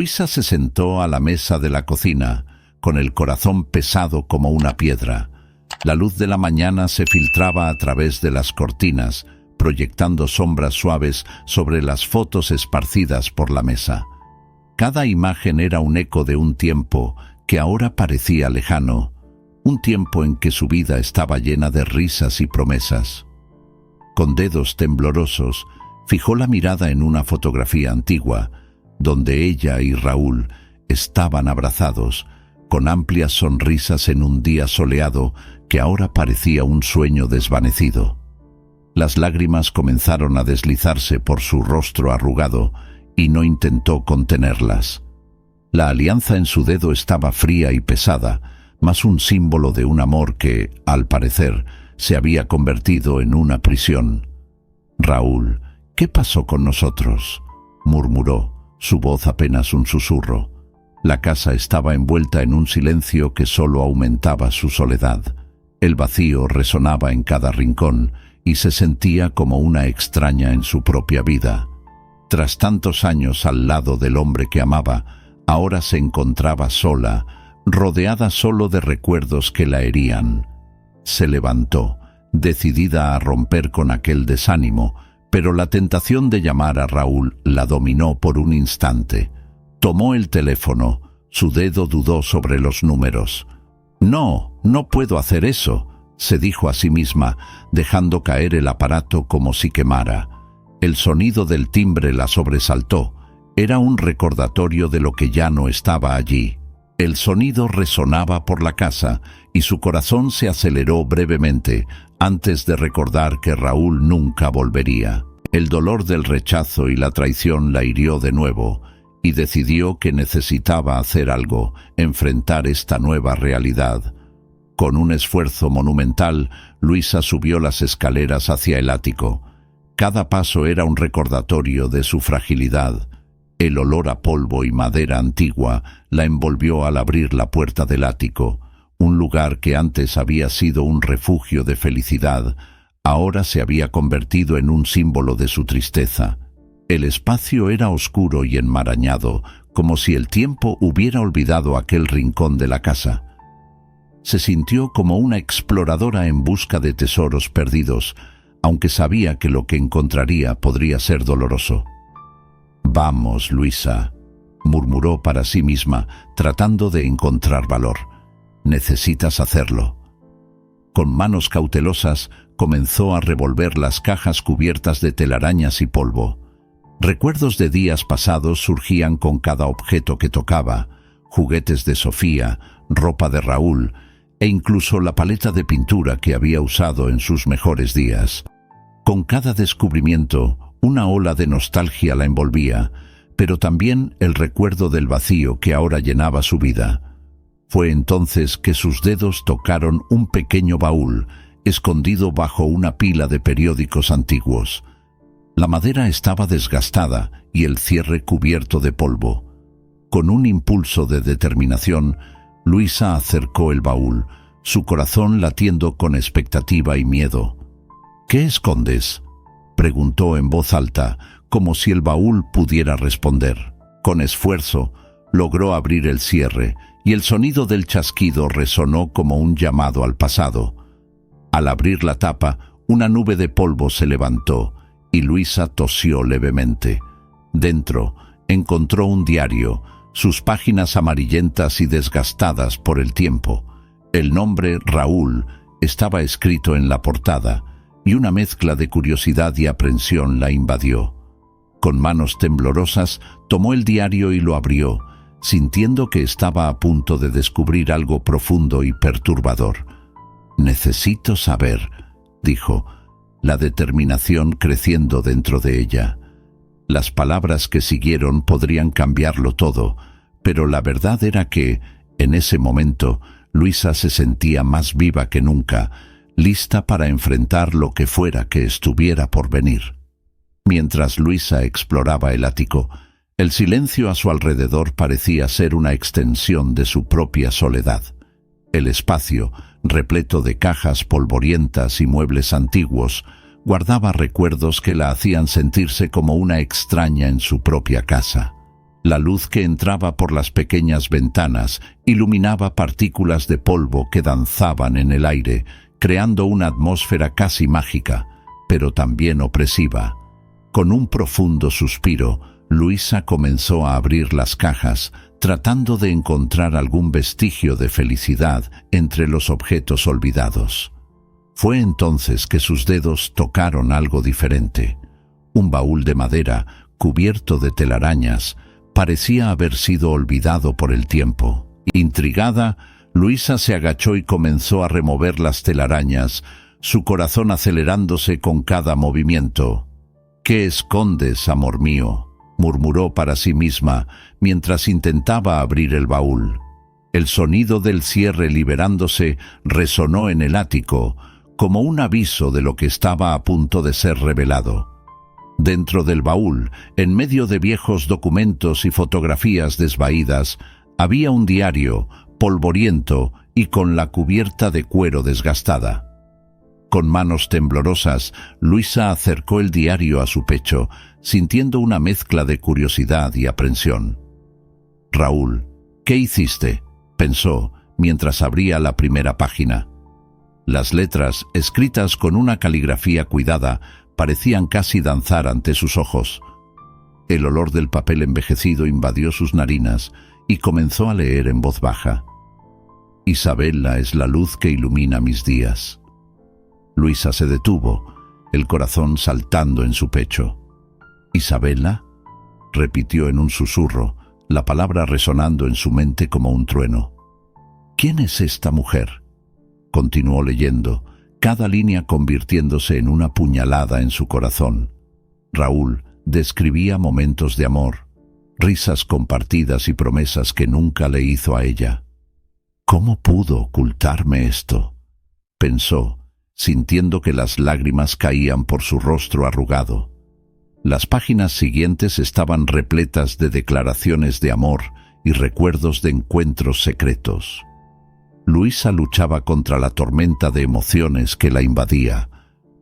Luisa se sentó a la mesa de la cocina, con el corazón pesado como una piedra. La luz de la mañana se filtraba a través de las cortinas, proyectando sombras suaves sobre las fotos esparcidas por la mesa. Cada imagen era un eco de un tiempo que ahora parecía lejano, un tiempo en que su vida estaba llena de risas y promesas. Con dedos temblorosos, fijó la mirada en una fotografía antigua, donde ella y Raúl estaban abrazados, con amplias sonrisas en un día soleado que ahora parecía un sueño desvanecido. Las lágrimas comenzaron a deslizarse por su rostro arrugado y no intentó contenerlas. La alianza en su dedo estaba fría y pesada, más un símbolo de un amor que, al parecer, se había convertido en una prisión. «Raúl, ¿qué pasó con nosotros?», murmuró, su voz apenas un susurro. La casa estaba envuelta en un silencio que solo aumentaba su soledad. El vacío resonaba en cada rincón y se sentía como una extraña en su propia vida. Tras tantos años al lado del hombre que amaba, ahora se encontraba sola, rodeada solo de recuerdos que la herían. Se levantó, decidida a romper con aquel desánimo, pero la tentación de llamar a Raúl la dominó por un instante. Tomó el teléfono, su dedo dudó sobre los números. «No, no puedo hacer eso», se dijo a sí misma, dejando caer el aparato como si quemara. El sonido del timbre la sobresaltó. Era un recordatorio de lo que ya no estaba allí. El sonido resonaba por la casa y su corazón se aceleró brevemente antes de recordar que Raúl nunca volvería. El dolor del rechazo y la traición la hirió de nuevo y decidió que necesitaba hacer algo, enfrentar esta nueva realidad. Con un esfuerzo monumental, Luisa subió las escaleras hacia el ático. Cada paso era un recordatorio de su fragilidad. El olor a polvo y madera antigua la envolvió al abrir la puerta del ático. Un lugar que antes había sido un refugio de felicidad, ahora se había convertido en un símbolo de su tristeza. El espacio era oscuro y enmarañado, como si el tiempo hubiera olvidado aquel rincón de la casa. Se sintió como una exploradora en busca de tesoros perdidos, aunque sabía que lo que encontraría podría ser doloroso. «Vamos, Luisa», murmuró para sí misma, tratando de encontrar valor. «Necesitas hacerlo». Con manos cautelosas, comenzó a revolver las cajas cubiertas de telarañas y polvo. Recuerdos de días pasados surgían con cada objeto que tocaba: juguetes de Sofía, ropa de Raúl e incluso la paleta de pintura que había usado en sus mejores días. Con cada descubrimiento, una ola de nostalgia la envolvía, pero también el recuerdo del vacío que ahora llenaba su vida. Fue entonces que sus dedos tocaron un pequeño baúl, escondido bajo una pila de periódicos antiguos. La madera estaba desgastada y el cierre cubierto de polvo. Con un impulso de determinación, Luisa acercó el baúl, su corazón latiendo con expectativa y miedo. «¿Qué escondes?», preguntó en voz alta, como si el baúl pudiera responder. Con esfuerzo, logró abrir el cierre, y el sonido del chasquido resonó como un llamado al pasado. Al abrir la tapa, una nube de polvo se levantó, y Luisa tosió levemente. Dentro, encontró un diario, sus páginas amarillentas y desgastadas por el tiempo. El nombre Raúl estaba escrito en la portada, y una mezcla de curiosidad y aprensión la invadió. Con manos temblorosas, tomó el diario y lo abrió, sintiendo que estaba a punto de descubrir algo profundo y perturbador. «Necesito saber», dijo, la determinación creciendo dentro de ella. Las palabras que siguieron podrían cambiarlo todo, pero la verdad era que, en ese momento, Luisa se sentía más viva que nunca, lista para enfrentar lo que fuera que estuviera por venir. Mientras Luisa exploraba el ático, el silencio a su alrededor parecía ser una extensión de su propia soledad. El espacio, repleto de cajas polvorientas y muebles antiguos, guardaba recuerdos que la hacían sentirse como una extraña en su propia casa. La luz que entraba por las pequeñas ventanas iluminaba partículas de polvo que danzaban en el aire, creando una atmósfera casi mágica, pero también opresiva. Con un profundo suspiro, Luisa comenzó a abrir las cajas, tratando de encontrar algún vestigio de felicidad entre los objetos olvidados. Fue entonces que sus dedos tocaron algo diferente. Un baúl de madera, cubierto de telarañas, parecía haber sido olvidado por el tiempo. Intrigada, Luisa se agachó y comenzó a remover las telarañas, su corazón acelerándose con cada movimiento. «¿Qué escondes, amor mío?», murmuró para sí misma mientras intentaba abrir el baúl. El sonido del cierre liberándose resonó en el ático, como un aviso de lo que estaba a punto de ser revelado. Dentro del baúl, en medio de viejos documentos y fotografías desvaídas, había un diario, polvoriento y con la cubierta de cuero desgastada. Con manos temblorosas, Luisa acercó el diario a su pecho, sintiendo una mezcla de curiosidad y aprensión. «Raúl, ¿qué hiciste?», pensó, mientras abría la primera página. Las letras, escritas con una caligrafía cuidada, parecían casi danzar ante sus ojos. El olor del papel envejecido invadió sus narinas y comenzó a leer en voz baja. «Isabela es la luz que ilumina mis días». Luisa se detuvo, el corazón saltando en su pecho. «¿Isabela?», repitió en un susurro, la palabra resonando en su mente como un trueno. «¿Quién es esta mujer?», continuó leyendo, cada línea convirtiéndose en una puñalada en su corazón. Raúl describía momentos de amor, risas compartidas y promesas que nunca le hizo a ella. «¿Cómo pudo ocultarme esto?», pensó, sintiendo que las lágrimas caían por su rostro arrugado. Las páginas siguientes estaban repletas de declaraciones de amor y recuerdos de encuentros secretos. Luisa luchaba contra la tormenta de emociones que la invadía.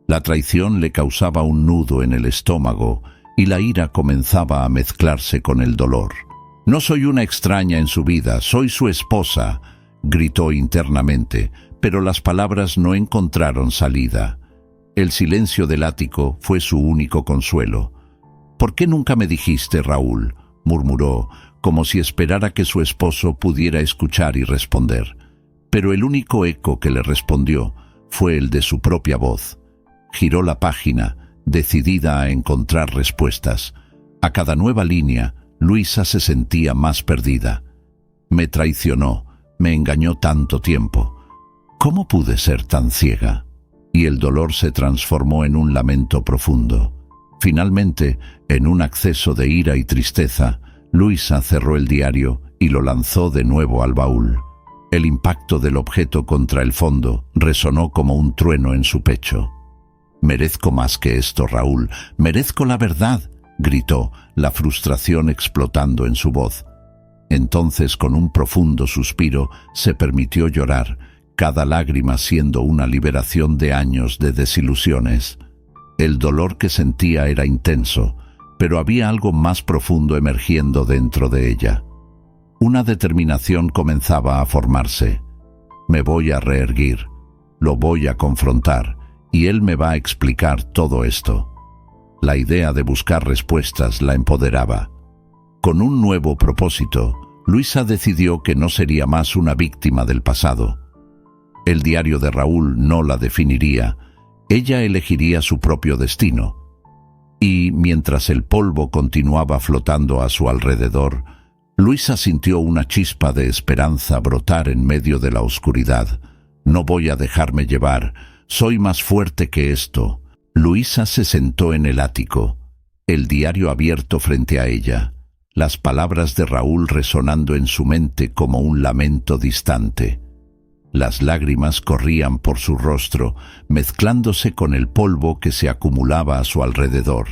La traición le causaba un nudo en el estómago y la ira comenzaba a mezclarse con el dolor. «No soy una extraña en su vida, soy su esposa», gritó internamente, pero las palabras no encontraron salida. El silencio del ático fue su único consuelo. «¿Por qué nunca me dijiste, Raúl?», murmuró, como si esperara que su esposo pudiera escuchar y responder. Pero el único eco que le respondió fue el de su propia voz. Giró la página, decidida a encontrar respuestas. A cada nueva línea, Luisa se sentía más perdida. «Me traicionó, me engañó tanto tiempo. ¿Cómo pude ser tan ciega?». Y el dolor se transformó en un lamento profundo. Finalmente, en un acceso de ira y tristeza, Luisa cerró el diario y lo lanzó de nuevo al baúl. El impacto del objeto contra el fondo resonó como un trueno en su pecho. «Merezco más que esto, Raúl, merezco la verdad», gritó, la frustración explotando en su voz. Entonces, con un profundo suspiro, se permitió llorar, cada lágrima siendo una liberación de años de desilusiones. El dolor que sentía era intenso, pero había algo más profundo emergiendo dentro de ella. Una determinación comenzaba a formarse. «Me voy a reerguir, lo voy a confrontar, y él me va a explicar todo esto». La idea de buscar respuestas la empoderaba. Con un nuevo propósito, Luisa decidió que no sería más una víctima del pasado. El diario de Raúl no la definiría, ella elegiría su propio destino. Y mientras el polvo continuaba flotando a su alrededor, Luisa sintió una chispa de esperanza brotar en medio de la oscuridad. «No voy a dejarme llevar, soy más fuerte que esto». Luisa se sentó en el ático, el diario abierto frente a ella, las palabras de Raúl resonando en su mente como un lamento distante. Las lágrimas corrían por su rostro, mezclándose con el polvo que se acumulaba a su alrededor.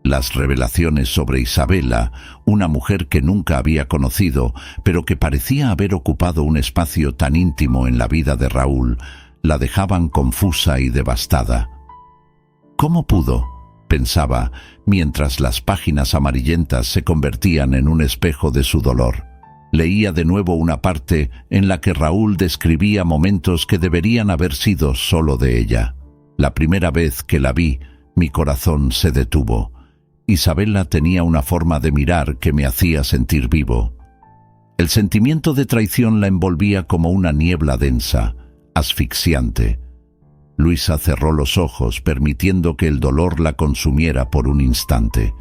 Las revelaciones sobre Isabela, una mujer que nunca había conocido, pero que parecía haber ocupado un espacio tan íntimo en la vida de Raúl, la dejaban confusa y devastada. «¿Cómo pudo?», pensaba, mientras las páginas amarillentas se convertían en un espejo de su dolor. Leía de nuevo una parte en la que Raúl describía momentos que deberían haber sido solo de ella. La primera vez que la vi, mi corazón se detuvo. Isabela tenía una forma de mirar que me hacía sentir vivo. El sentimiento de traición la envolvía como una niebla densa, asfixiante. Luisa cerró los ojos, permitiendo que el dolor la consumiera por un instante.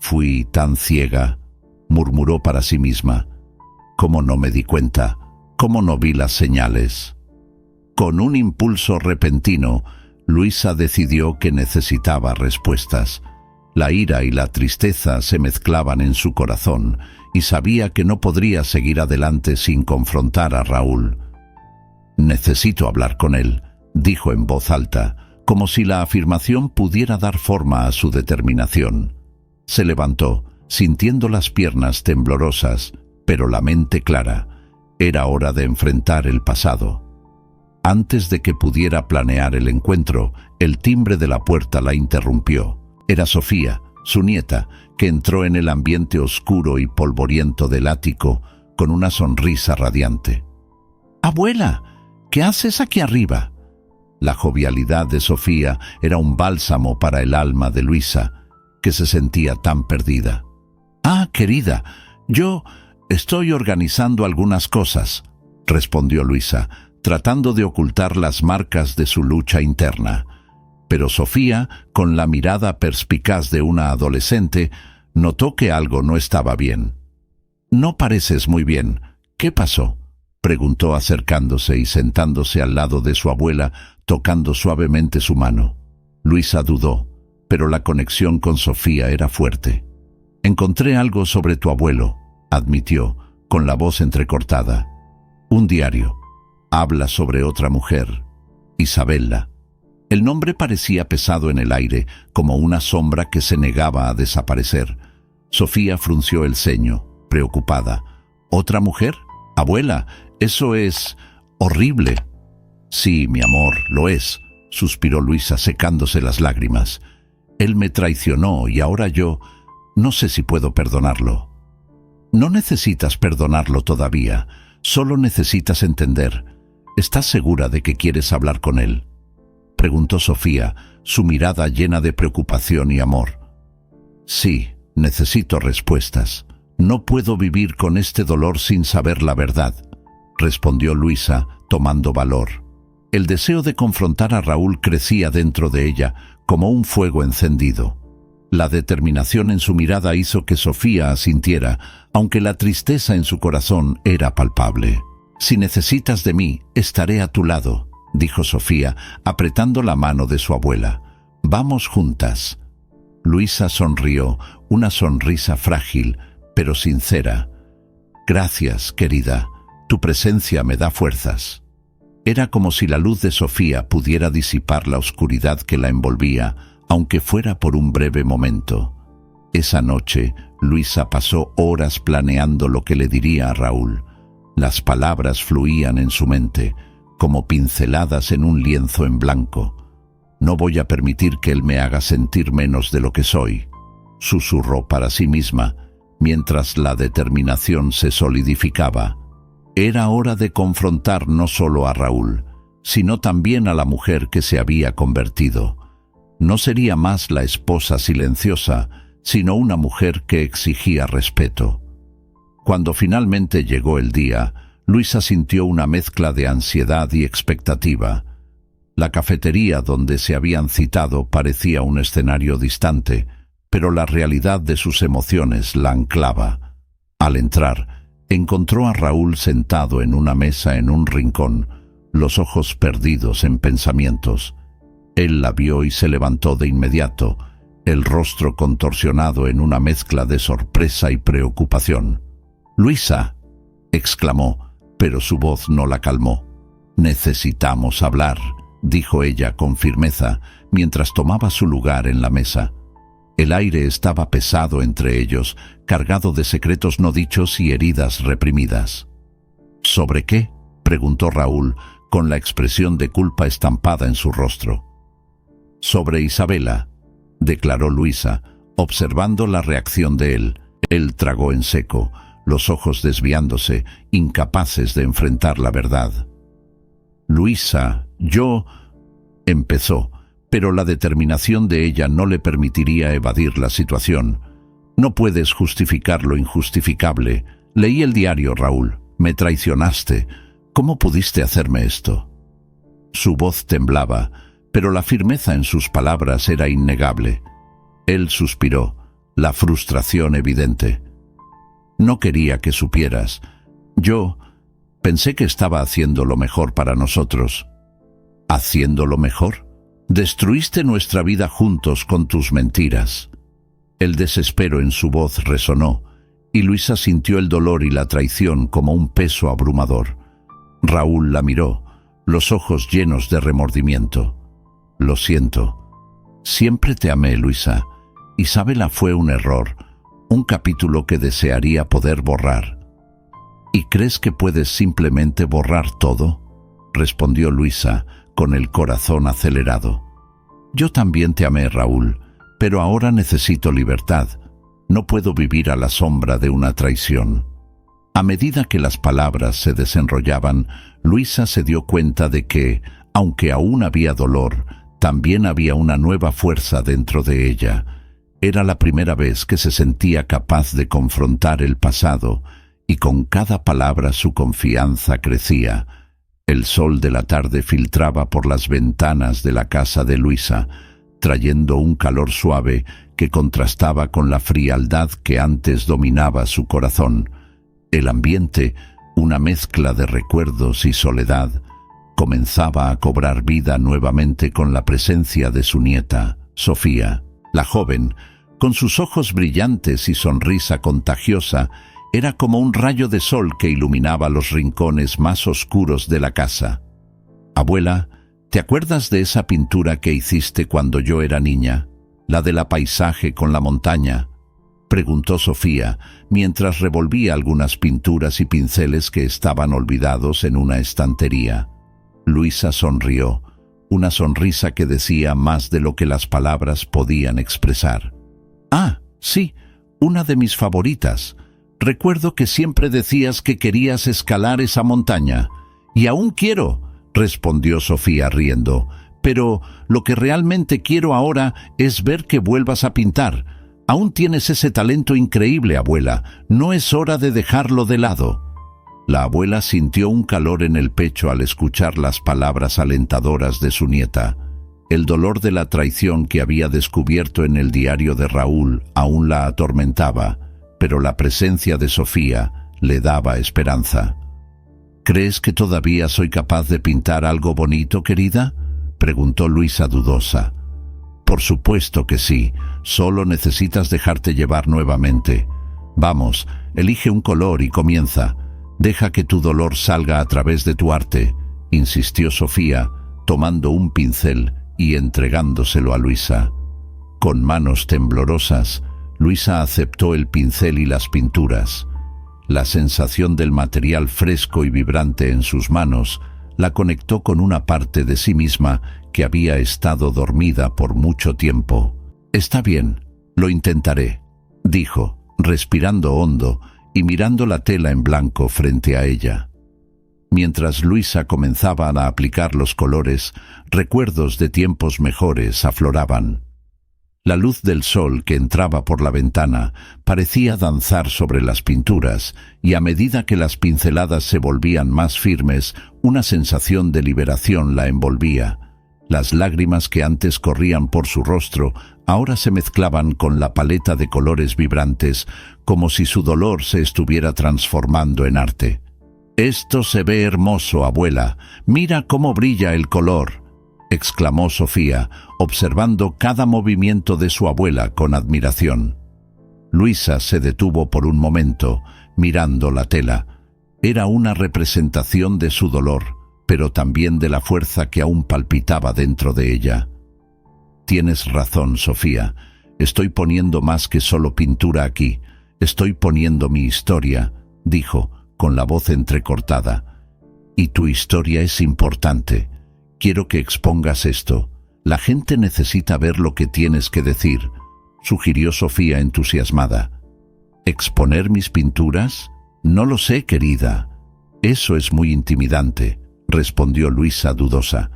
«Fui tan ciega», murmuró para sí misma. «¿Cómo no me di cuenta? ¿Cómo no vi las señales?». Con un impulso repentino, Luisa decidió que necesitaba respuestas. La ira y la tristeza se mezclaban en su corazón y sabía que no podría seguir adelante sin confrontar a Raúl. «Necesito hablar con él», dijo en voz alta, como si la afirmación pudiera dar forma a su determinación. Se levantó, sintiendo las piernas temblorosas, pero la mente clara. Era hora de enfrentar el pasado. Antes de que pudiera planear el encuentro, el timbre de la puerta la interrumpió. Era Sofía, su nieta, que entró en el ambiente oscuro y polvoriento del ático con una sonrisa radiante. «Abuela, ¿qué haces aquí arriba?». La jovialidad de Sofía era un bálsamo para el alma de Luisa, que se sentía tan perdida. «Ah, querida, yo estoy organizando algunas cosas», respondió Luisa, tratando de ocultar las marcas de su lucha interna. Pero Sofía, con la mirada perspicaz de una adolescente, notó que algo no estaba bien. «No pareces muy bien. ¿Qué pasó?», preguntó acercándose y sentándose al lado de su abuela, tocando suavemente su mano. Luisa dudó, pero la conexión con Sofía era fuerte. «Encontré algo sobre tu abuelo», admitió, con la voz entrecortada. «Un diario. Habla sobre otra mujer, Isabela». El nombre parecía pesado en el aire, como una sombra que se negaba a desaparecer. Sofía frunció el ceño, preocupada. «¿Otra mujer? Abuela, eso es horrible». «Sí, mi amor, lo es», suspiró Luisa secándose las lágrimas. «Él me traicionó y ahora yo no sé si puedo perdonarlo». «No necesitas perdonarlo todavía, solo necesitas entender. ¿Estás segura de que quieres hablar con él?», preguntó Sofía, su mirada llena de preocupación y amor. «Sí, necesito respuestas. No puedo vivir con este dolor sin saber la verdad», respondió Luisa, tomando valor. El deseo de confrontar a Raúl crecía dentro de ella como un fuego encendido. La determinación en su mirada hizo que Sofía asintiera, aunque la tristeza en su corazón era palpable. «Si necesitas de mí, estaré a tu lado», dijo Sofía, apretando la mano de su abuela. «Vamos juntas». Luisa sonrió, una sonrisa frágil, pero sincera. «Gracias, querida. Tu presencia me da fuerzas». Era como si la luz de Sofía pudiera disipar la oscuridad que la envolvía, aunque fuera por un breve momento. Esa noche, Luisa pasó horas planeando lo que le diría a Raúl. Las palabras fluían en su mente, como pinceladas en un lienzo en blanco. «No voy a permitir que él me haga sentir menos de lo que soy», susurró para sí misma, mientras la determinación se solidificaba. Era hora de confrontar no solo a Raúl, sino también a la mujer que se había convertido. No sería más la esposa silenciosa, sino una mujer que exigía respeto. Cuando finalmente llegó el día, Luisa sintió una mezcla de ansiedad y expectativa. La cafetería donde se habían citado parecía un escenario distante, pero la realidad de sus emociones la anclaba. Al entrar, encontró a Raúl sentado en una mesa en un rincón, los ojos perdidos en pensamientos. Él la vio y se levantó de inmediato, el rostro contorsionado en una mezcla de sorpresa y preocupación. «Luisa», exclamó, pero su voz no la calmó. «Necesitamos hablar», dijo ella con firmeza, mientras tomaba su lugar en la mesa. El aire estaba pesado entre ellos, cargado de secretos no dichos y heridas reprimidas. «¿Sobre qué?», preguntó Raúl, con la expresión de culpa estampada en su rostro. «Sobre Isabela. declaró Luisa, observando la reacción de él. Él tragó en seco, los ojos desviándose, incapaces de enfrentar la verdad. Luisa, yo... empezó, pero la determinación de ella no le permitiría evadir la situación. No puedes justificar lo injustificable. Leí el diario, Raúl. Me traicionaste. ¿Cómo pudiste hacerme esto? Su voz temblaba, pero la firmeza en sus palabras era innegable. Él suspiró, la frustración evidente. No quería que supieras. Yo pensé que estaba haciendo lo mejor para nosotros. ¿Haciendo lo mejor? Destruiste nuestra vida juntos con tus mentiras. El desespero en su voz resonó, y Luisa sintió el dolor y la traición como un peso abrumador. Raúl la miró, los ojos llenos de remordimiento. Lo siento. Siempre te amé, Luisa. Isabela fue un error, un capítulo que desearía poder borrar. ¿Y crees que puedes simplemente borrar todo?, respondió Luisa, con el corazón acelerado. Yo también te amé, Raúl, pero ahora necesito libertad. No puedo vivir a la sombra de una traición. A medida que las palabras se desenrollaban, Luisa se dio cuenta de que, aunque aún había dolor, también había una nueva fuerza dentro de ella. Era la primera vez que se sentía capaz de confrontar el pasado, y con cada palabra su confianza crecía. El sol de la tarde filtraba por las ventanas de la casa de Luisa, trayendo un calor suave que contrastaba con la frialdad que antes dominaba su corazón. El ambiente, una mezcla de recuerdos y soledad, comenzaba a cobrar vida nuevamente con la presencia de su nieta, Sofía. La joven, con sus ojos brillantes y sonrisa contagiosa, era como un rayo de sol que iluminaba los rincones más oscuros de la casa. Abuela, ¿te acuerdas de esa pintura que hiciste cuando yo era niña? ¿La de la paisaje con la montaña?, preguntó Sofía, mientras revolvía algunas pinturas y pinceles que estaban olvidados en una estantería. Luisa sonrió, una sonrisa que decía más de lo que las palabras podían expresar. Ah, sí, una de mis favoritas. Recuerdo que siempre decías que querías escalar esa montaña. Y aún quiero, respondió Sofía riendo. Pero lo que realmente quiero ahora es ver que vuelvas a pintar. Aún tienes ese talento increíble, abuela. No es hora de dejarlo de lado. La abuela sintió un calor en el pecho al escuchar las palabras alentadoras de su nieta. El dolor de la traición que había descubierto en el diario de Raúl aún la atormentaba, pero la presencia de Sofía le daba esperanza. ¿Crees que todavía soy capaz de pintar algo bonito, querida?, preguntó Luisa dudosa. Por supuesto que sí, solo necesitas dejarte llevar nuevamente. Vamos, elige un color y comienza. Deja que tu dolor salga a través de tu arte, insistió Sofía, tomando un pincel y entregándoselo a Luisa. Con manos temblorosas, Luisa aceptó el pincel y las pinturas. La sensación del material fresco y vibrante en sus manos la conectó con una parte de sí misma que había estado dormida por mucho tiempo. «Está bien, lo intentaré», dijo, respirando hondo y mirando la tela en blanco frente a ella. Mientras Luisa comenzaba a aplicar los colores, recuerdos de tiempos mejores afloraban. La luz del sol que entraba por la ventana parecía danzar sobre las pinturas, y a medida que las pinceladas se volvían más firmes, una sensación de liberación la envolvía. Las lágrimas que antes corrían por su rostro ahora se mezclaban con la paleta de colores vibrantes, como si su dolor se estuviera transformando en arte. «Esto se ve hermoso, abuela. Mira cómo brilla el color», exclamó Sofía, observando cada movimiento de su abuela con admiración. Luisa se detuvo por un momento, mirando la tela. Era una representación de su dolor, pero también de la fuerza que aún palpitaba dentro de ella. «Tienes razón, Sofía. Estoy poniendo más que solo pintura aquí. Estoy poniendo mi historia», dijo, con la voz entrecortada. «Y tu historia es importante. Quiero que expongas esto. La gente necesita ver lo que tienes que decir, sugirió Sofía entusiasmada. ¿Exponer mis pinturas? No lo sé, querida. Eso es muy intimidante, respondió Luisa dudosa.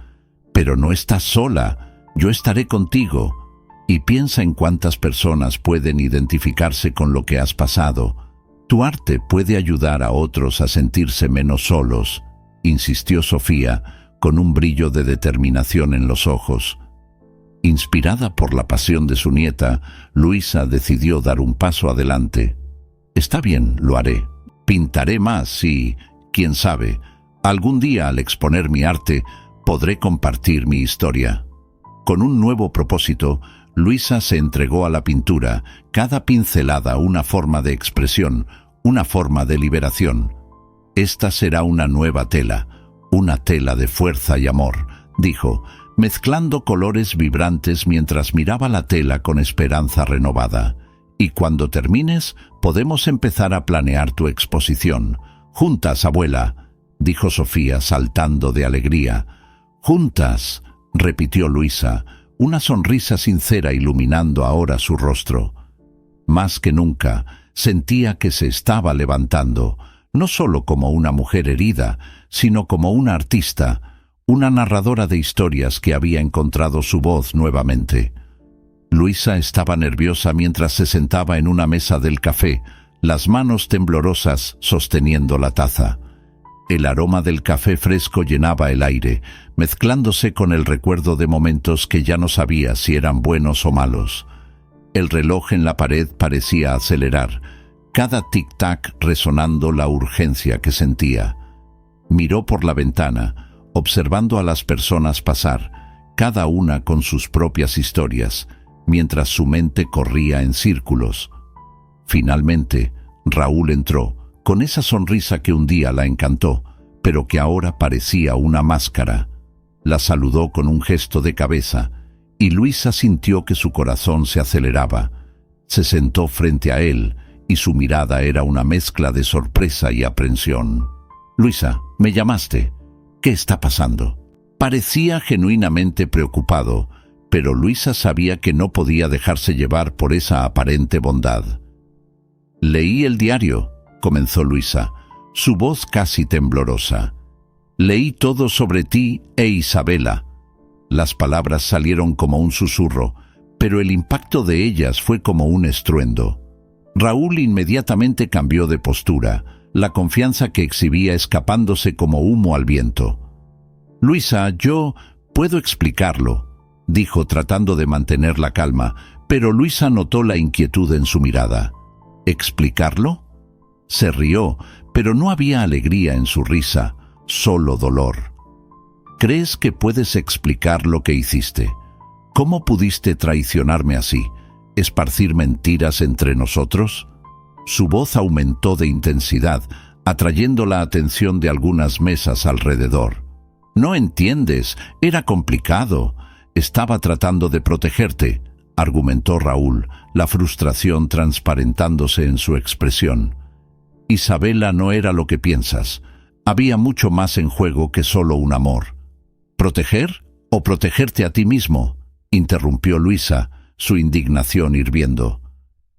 Pero no estás sola, yo estaré contigo. Y piensa en cuántas personas pueden identificarse con lo que has pasado. Tu arte puede ayudar a otros a sentirse menos solos, insistió Sofía, con un brillo de determinación en los ojos. Inspirada por la pasión de su nieta, Luisa decidió dar un paso adelante. Está bien, lo haré. Pintaré más y, quién sabe, algún día al exponer mi arte podré compartir mi historia. Con un nuevo propósito, Luisa se entregó a la pintura, cada pincelada una forma de expresión, una forma de liberación. Esta será una nueva tela, una tela de fuerza y amor, dijo, mezclando colores vibrantes mientras miraba la tela con esperanza renovada. Y cuando termines, podemos empezar a planear tu exposición. Juntas, abuela, dijo Sofía saltando de alegría. Juntas, repitió Luisa, una sonrisa sincera iluminando ahora su rostro. Más que nunca, sentía que se estaba levantando, no solo como una mujer herida, sino como una artista, una narradora de historias que había encontrado su voz nuevamente. Luisa estaba nerviosa mientras se sentaba en una mesa del café, las manos temblorosas sosteniendo la taza. El aroma del café fresco llenaba el aire, mezclándose con el recuerdo de momentos que ya no sabía si eran buenos o malos. El reloj en la pared parecía acelerar, cada tic-tac resonando la urgencia que sentía. Miró por la ventana, observando a las personas pasar, cada una con sus propias historias, mientras su mente corría en círculos. Finalmente, Raúl entró, con esa sonrisa que un día la encantó, pero que ahora parecía una máscara. La saludó con un gesto de cabeza, y Luisa sintió que su corazón se aceleraba. Se sentó frente a él, y su mirada era una mezcla de sorpresa y aprensión. «Luisa, ¿me llamaste? ¿Qué está pasando?» Parecía genuinamente preocupado, pero Luisa sabía que no podía dejarse llevar por esa aparente bondad. «Leí el diario», comenzó Luisa, su voz casi temblorosa. «Leí todo sobre ti e Isabela». Las palabras salieron como un susurro, pero el impacto de ellas fue como un estruendo. Raúl inmediatamente cambió de postura, la confianza que exhibía escapándose como humo al viento. «Luisa, yo puedo explicarlo», dijo tratando de mantener la calma, pero Luisa notó la inquietud en su mirada. «¿Explicarlo?» Se rió, pero no había alegría en su risa, solo dolor. «¿Crees que puedes explicar lo que hiciste? ¿Cómo pudiste traicionarme así? ¿Esparcir mentiras entre nosotros?» Su voz aumentó de intensidad, atrayendo la atención de algunas mesas alrededor. «No entiendes, era complicado. Estaba tratando de protegerte», argumentó Raúl, la frustración transparentándose en su expresión. «Isabela no era lo que piensas. Había mucho más en juego que solo un amor». «¿Proteger o protegerte a ti mismo?», interrumpió Luisa, su indignación hirviendo.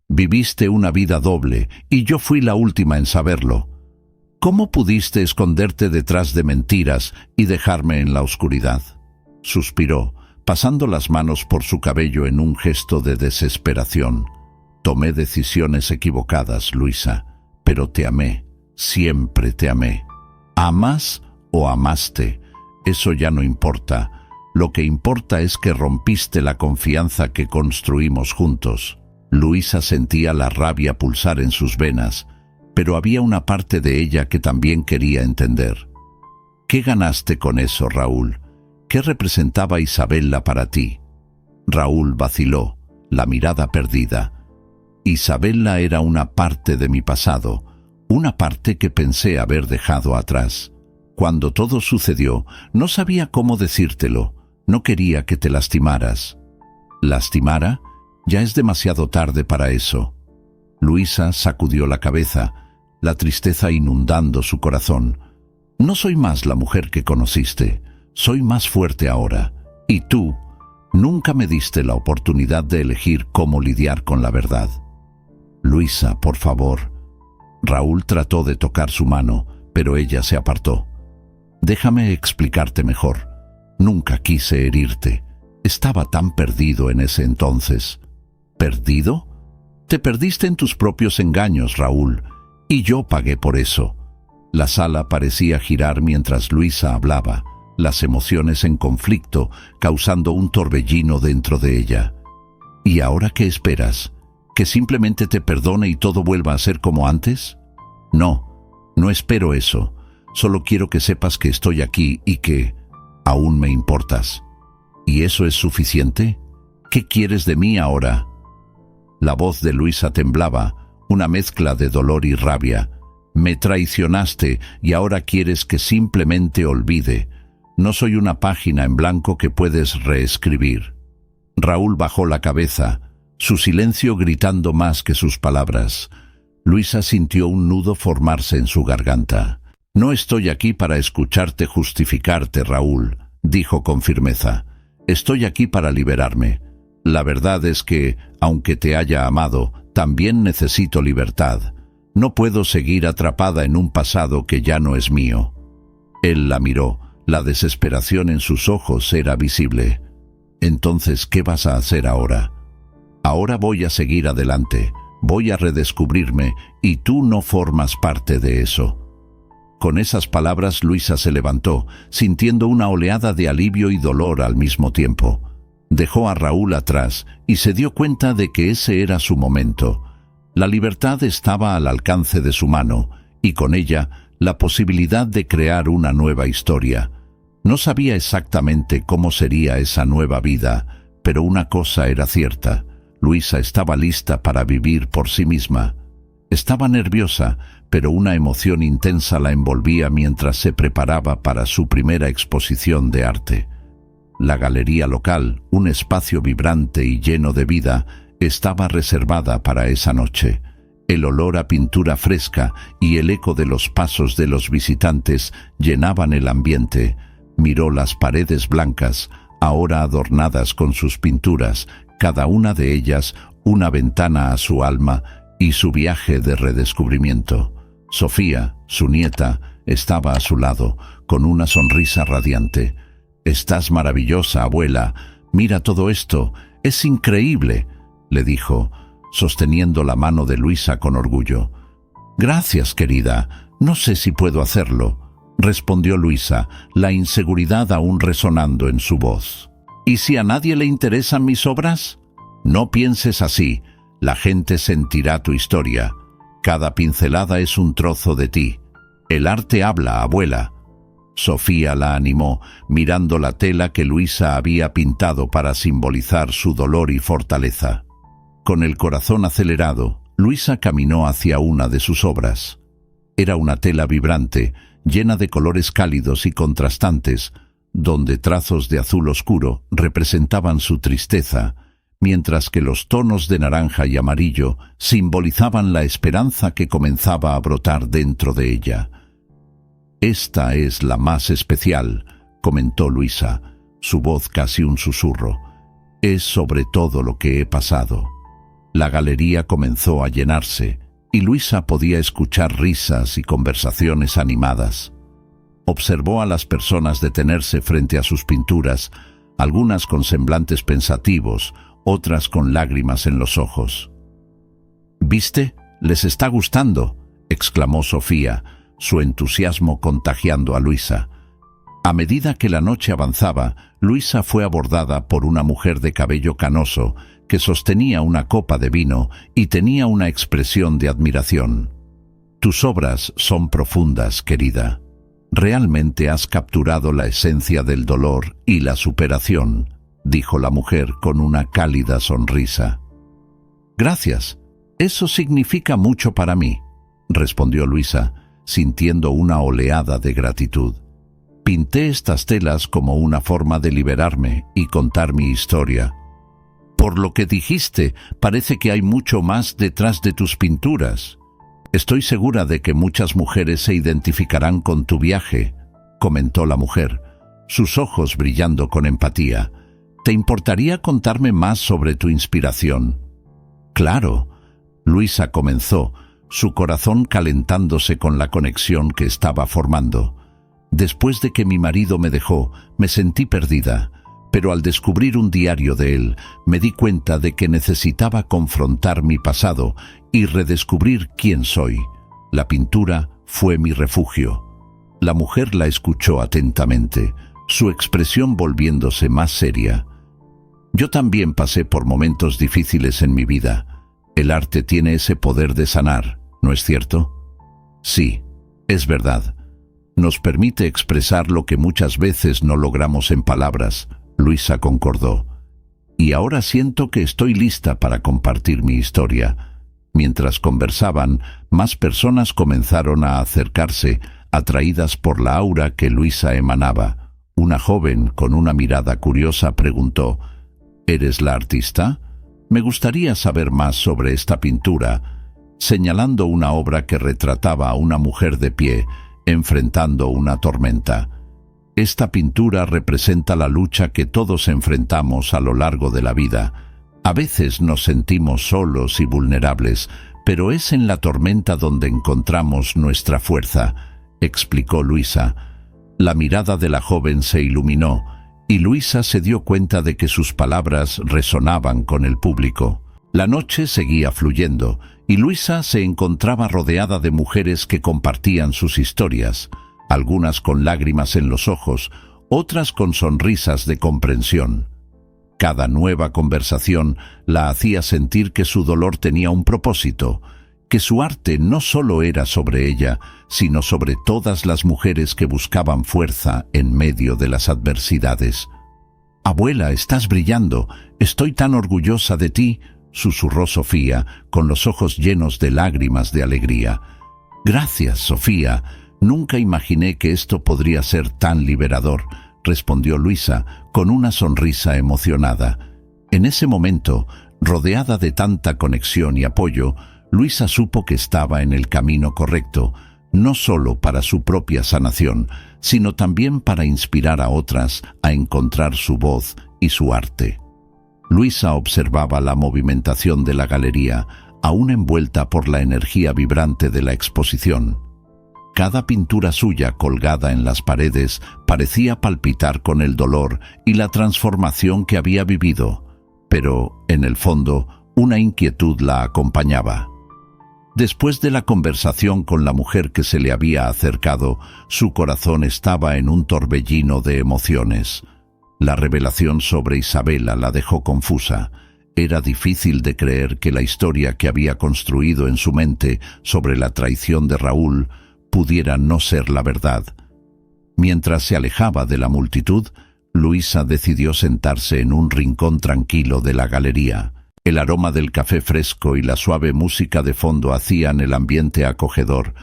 «Viviste una vida doble y yo fui la última en saberlo. ¿Cómo pudiste esconderte detrás de mentiras y dejarme en la oscuridad?», suspiró, pasando las manos por su cabello en un gesto de desesperación. «Tomé decisiones equivocadas, Luisa, pero te amé, siempre te amé. ¿Amas o amaste? Eso ya no importa. Lo que importa es que rompiste la confianza que construimos juntos». Luisa sentía la rabia pulsar en sus venas, pero había una parte de ella que también quería entender. «¿Qué ganaste con eso, Raúl? ¿Qué representaba Isabela para ti?» Raúl vaciló, la mirada perdida. «Isabela era una parte de mi pasado, una parte que pensé haber dejado atrás. Cuando todo sucedió, no sabía cómo decírtelo, no quería que te lastimaras». «¿Lastimara? Ya es demasiado tarde para eso». Luisa sacudió la cabeza, la tristeza inundando su corazón. «No soy más la mujer que conociste, soy más fuerte ahora. Y tú, Nunca me diste la oportunidad de elegir cómo lidiar con la verdad. Luisa, por favor. Raúl trató de tocar su mano, pero ella se apartó. Déjame explicarte mejor. Nunca quise herirte. Estaba tan perdido en ese entonces. ¿Perdido? Te perdiste en tus propios engaños, Raúl, y yo pagué por eso. La sala parecía girar mientras Luisa hablaba, las emociones en conflicto, causando un torbellino dentro de ella. ¿Y ahora qué esperas? ¿Que simplemente te perdone y todo vuelva a ser como antes? No, no espero eso. Solo quiero que sepas que estoy aquí y que aún me importas. ¿Y eso es suficiente? ¿Qué quieres de mí ahora? La voz de Luisa temblaba, una mezcla de dolor y rabia. Me traicionaste y ahora quieres que simplemente olvide. No soy una página en blanco que puedes reescribir. Raúl bajó la cabeza, su silencio gritando más que sus palabras. Luisa sintió un nudo formarse en su garganta. No estoy aquí para escucharte justificarte, Raúl, dijo con firmeza. Estoy aquí para liberarme. La verdad es que, aunque te haya amado, también necesito libertad. No puedo seguir atrapada en un pasado que ya no es mío. Él la miró. La desesperación en sus ojos era visible. Entonces, ¿qué vas a hacer ahora? Ahora voy a seguir adelante. Voy a redescubrirme y tú no formas parte de eso. Con esas palabras, Luisa se levantó, sintiendo una oleada de alivio y dolor al mismo tiempo. Dejó a Raúl atrás y se dio cuenta de que ese era su momento. La libertad estaba al alcance de su mano y con ella la posibilidad de crear una nueva historia. No sabía exactamente cómo sería esa nueva vida, pero una cosa era cierta. Luisa estaba lista para vivir por sí misma. Estaba nerviosa, pero una emoción intensa la envolvía mientras se preparaba para su primera exposición de arte. La galería local, un espacio vibrante y lleno de vida, estaba reservada para esa noche. El olor a pintura fresca y el eco de los pasos de los visitantes llenaban el ambiente. Miró las paredes blancas, ahora adornadas con sus pinturas, cada una de ellas una ventana a su alma y su viaje de redescubrimiento. Sofía, su nieta, estaba a su lado, con una sonrisa radiante. «Estás maravillosa, abuela. Mira todo esto. Es increíble», le dijo, sosteniendo la mano de Luisa con orgullo. «Gracias, querida. No sé si puedo hacerlo», respondió Luisa, la inseguridad aún resonando en su voz. «¿Y si a nadie le interesan mis obras? No pienses así. La gente sentirá tu historia. Cada pincelada es un trozo de ti. El arte habla, abuela». Sofía la animó, mirando la tela que Luisa había pintado para simbolizar su dolor y fortaleza. Con el corazón acelerado, Luisa caminó hacia una de sus obras. Era una tela vibrante, llena de colores cálidos y contrastantes, donde trazos de azul oscuro representaban su tristeza, mientras que los tonos de naranja y amarillo simbolizaban la esperanza que comenzaba a brotar dentro de ella. «Esta es la más especial», comentó Luisa, su voz casi un susurro. «Es sobre todo lo que he pasado». La galería comenzó a llenarse, y Luisa podía escuchar risas y conversaciones animadas. Observó a las personas detenerse frente a sus pinturas, algunas con semblantes pensativos, otras con lágrimas en los ojos. «¿Viste? Les está gustando», exclamó Sofía, su entusiasmo contagiando a Luisa. A medida que la noche avanzaba, Luisa fue abordada por una mujer de cabello canoso que sostenía una copa de vino y tenía una expresión de admiración. «Tus obras son profundas, querida. Realmente has capturado la esencia del dolor y la superación», dijo la mujer con una cálida sonrisa. «Gracias. Eso significa mucho para mí», respondió Luisa, sintiendo una oleada de gratitud. «Pinté estas telas como una forma de liberarme y contar mi historia. Por lo que dijiste, parece que hay mucho más detrás de tus pinturas. Estoy segura de que muchas mujeres se identificarán con tu viaje», comentó la mujer, sus ojos brillando con empatía. ¿te importaría contarme más sobre tu inspiración? Claro, Luisa comenzó, su corazón calentándose con la conexión que estaba formando. Después de que mi marido me dejó, me sentí perdida, pero al descubrir un diario de él, me di cuenta de que necesitaba confrontar mi pasado y redescubrir quién soy. La pintura fue mi refugio. La mujer la escuchó atentamente, su expresión volviéndose más seria. Yo también pasé por momentos difíciles en mi vida. El arte tiene ese poder de sanar, ¿no es cierto? Sí, es verdad. Nos permite expresar lo que muchas veces no logramos en palabras. Luisa concordó. Y ahora siento que estoy lista para compartir mi historia. Mientras conversaban, más personas comenzaron a acercarse, atraídas por la aura que Luisa emanaba. Una joven, con una mirada curiosa, preguntó: ¿Eres la artista? Me gustaría saber más sobre esta pintura, señalando una obra que retrataba a una mujer de pie, enfrentando una tormenta. Esta pintura representa la lucha que todos enfrentamos a lo largo de la vida. A veces nos sentimos solos y vulnerables, pero es en la tormenta donde encontramos nuestra fuerza, explicó Luisa. La mirada de la joven se iluminó, y Luisa se dio cuenta de que sus palabras resonaban con el público. La noche seguía fluyendo, y Luisa se encontraba rodeada de mujeres que compartían sus historias, algunas con lágrimas en los ojos, otras con sonrisas de comprensión. Cada nueva conversación la hacía sentir que su dolor tenía un propósito, que su arte no solo era sobre ella, sino sobre todas las mujeres que buscaban fuerza en medio de las adversidades. «Abuela, estás brillando, estoy tan orgullosa de ti», susurró Sofía, con los ojos llenos de lágrimas de alegría. «Gracias, Sofía. Nunca imaginé que esto podría ser tan liberador», respondió Luisa, con una sonrisa emocionada. En ese momento, rodeada de tanta conexión y apoyo, Luisa supo que estaba en el camino correcto, no solo para su propia sanación, sino también para inspirar a otras a encontrar su voz y su arte. Luisa observaba la movimentación de la galería, aún envuelta por la energía vibrante de la exposición. Cada pintura suya colgada en las paredes parecía palpitar con el dolor y la transformación que había vivido, pero, en el fondo, una inquietud la acompañaba. Después de la conversación con la mujer que se le había acercado, su corazón estaba en un torbellino de emociones. La revelación sobre Isabela la dejó confusa. Era difícil de creer que la historia que había construido en su mente sobre la traición de Raúl pudiera no ser la verdad. Mientras se alejaba de la multitud, Luisa decidió sentarse en un rincón tranquilo de la galería. El aroma del café fresco y la suave música de fondo hacían el ambiente acogedor,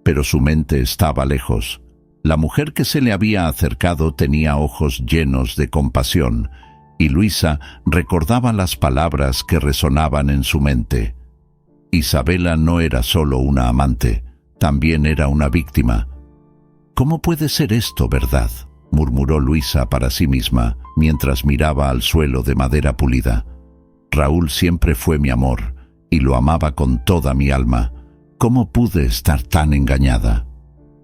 pero su mente estaba lejos. La mujer que se le había acercado tenía ojos llenos de compasión, y Luisa recordaba las palabras que resonaban en su mente. Isabela no era solo una amante, también era una víctima. «¿Cómo puede ser esto verdad?», murmuró Luisa para sí misma, mientras miraba al suelo de madera pulida. «Raúl siempre fue mi amor, y lo amaba con toda mi alma. ¿Cómo pude estar tan engañada?».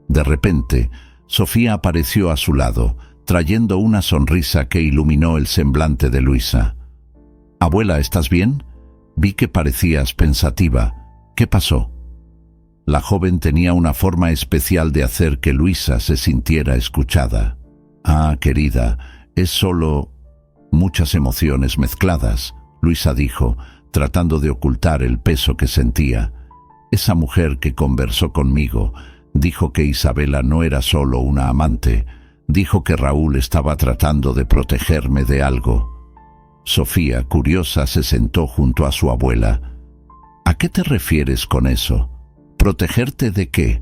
De repente, Sofía apareció a su lado, trayendo una sonrisa que iluminó el semblante de Luisa. «Abuela, ¿estás bien? Vi que parecías pensativa. ¿Qué pasó?». La joven tenía una forma especial de hacer que Luisa se sintiera escuchada. «Ah, querida, es solo muchas emociones mezcladas», Luisa dijo, tratando de ocultar el peso que sentía. «Esa mujer que conversó conmigo dijo que Isabela no era solo una amante, dijo que Raúl estaba tratando de protegerme de algo». Sofía, curiosa, se sentó junto a su abuela. «¿A qué te refieres con eso? ¿Protegerte de qué?».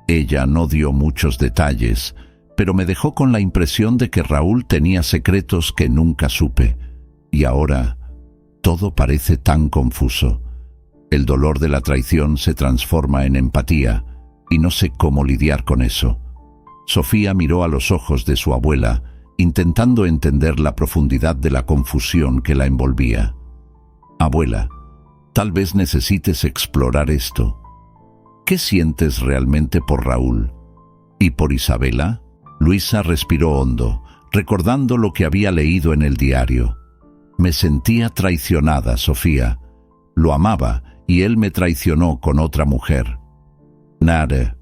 Ella no dio muchos detalles, pero me dejó con la impresión de que Raúl tenía secretos que nunca supe. Y ahora todo parece tan confuso. El dolor de la traición se transforma en empatía, y no sé cómo lidiar con eso. Sofía miró a los ojos de su abuela, intentando entender la profundidad de la confusión que la envolvía. Abuela, tal vez necesites explorar esto. ¿Qué sientes realmente por Raúl? ¿Y por Isabela? Luisa respiró hondo, recordando lo que había leído en el diario. Me sentía traicionada, Sofía. Lo amaba y él me traicionó con otra mujer. Nada.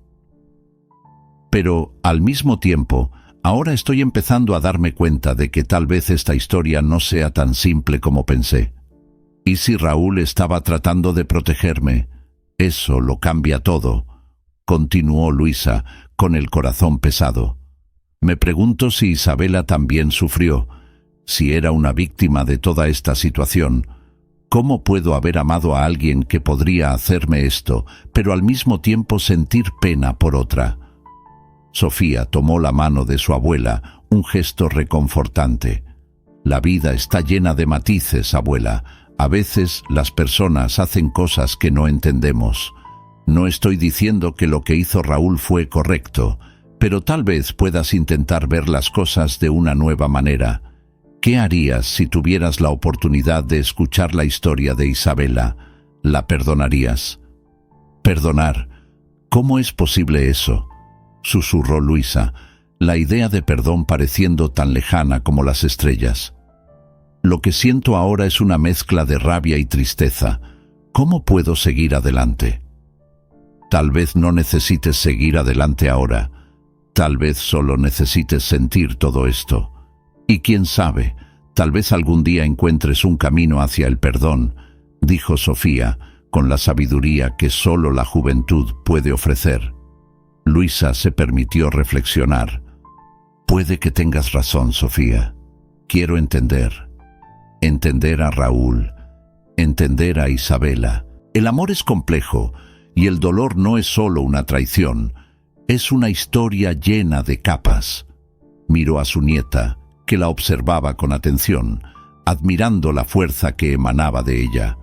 Pero, al mismo tiempo, ahora estoy empezando a darme cuenta de que tal vez esta historia no sea tan simple como pensé. ¿Y si Raúl estaba tratando de protegerme? Eso lo cambia todo, continuó Luisa, con el corazón pesado. Me pregunto si Isabela también sufrió, si era una víctima de toda esta situación. ¿Cómo puedo haber amado a alguien que podría hacerme esto, pero al mismo tiempo sentir pena por otra? Sofía tomó la mano de su abuela, un gesto reconfortante. La vida está llena de matices, abuela. A veces las personas hacen cosas que no entendemos. No estoy diciendo que lo que hizo Raúl fue correcto, pero tal vez puedas intentar ver las cosas de una nueva manera. ¿Qué harías si tuvieras la oportunidad de escuchar la historia de Isabela? ¿La perdonarías? ¿Perdonar? ¿Cómo es posible eso?, susurró Luisa, la idea de perdón pareciendo tan lejana como las estrellas. Lo que siento ahora es una mezcla de rabia y tristeza. ¿Cómo puedo seguir adelante? Tal vez no necesites seguir adelante ahora. Tal vez solo necesites sentir todo esto. Y quién sabe, tal vez algún día encuentres un camino hacia el perdón, dijo Sofía, con la sabiduría que solo la juventud puede ofrecer. Luisa se permitió reflexionar. Puede que tengas razón, Sofía. Quiero entender. Entender a Raúl. Entender a Isabela. El amor es complejo, y el dolor no es solo una traición. Es una historia llena de capas. Miró a su nieta, que la observaba con atención, admirando la fuerza que emanaba de ella.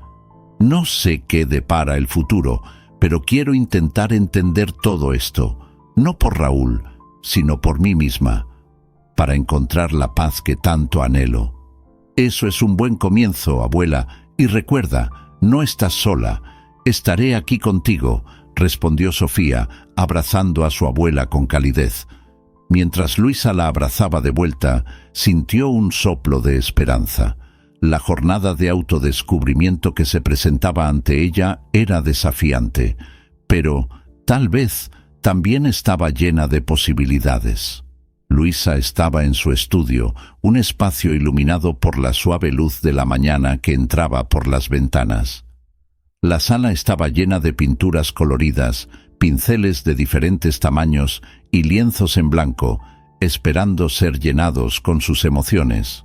No sé qué depara el futuro, pero quiero intentar entender todo esto, no por Raúl, sino por mí misma, para encontrar la paz que tanto anhelo. Eso es un buen comienzo, abuela, y recuerda, no estás sola, estaré aquí contigo, respondió Sofía, abrazando a su abuela con calidez. Mientras Luisa la abrazaba de vuelta, sintió un soplo de esperanza. La jornada de autodescubrimiento que se presentaba ante ella era desafiante, pero tal vez también estaba llena de posibilidades. Luisa estaba en su estudio, un espacio iluminado por la suave luz de la mañana que entraba por las ventanas. La sala estaba llena de pinturas coloridas, pinceles de diferentes tamaños y lienzos en blanco, esperando ser llenados con sus emociones.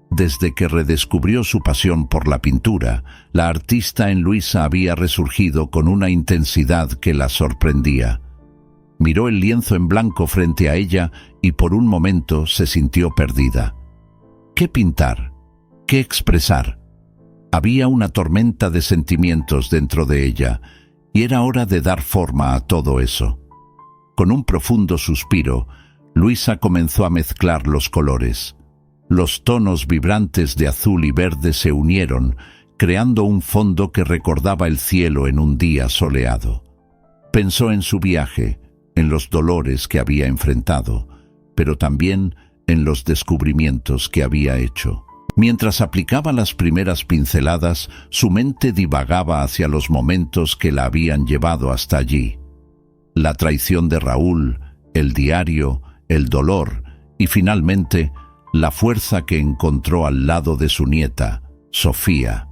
Desde que redescubrió su pasión por la pintura, la artista en Luisa había resurgido con una intensidad que la sorprendía. Miró el lienzo en blanco frente a ella y por un momento se sintió perdida. ¿Qué pintar? ¿Qué expresar? Había una tormenta de sentimientos dentro de ella, y era hora de dar forma a todo eso. Con un profundo suspiro, Luisa comenzó a mezclar los colores. Los tonos vibrantes de azul y verde se unieron, creando un fondo que recordaba el cielo en un día soleado. Pensó en su viaje, en los dolores que había enfrentado, pero también en los descubrimientos que había hecho. Mientras aplicaba las primeras pinceladas, su mente divagaba hacia los momentos que la habían llevado hasta allí. La traición de Raúl, el diario, el dolor y finalmente la fuerza que encontró al lado de su nieta, Sofía.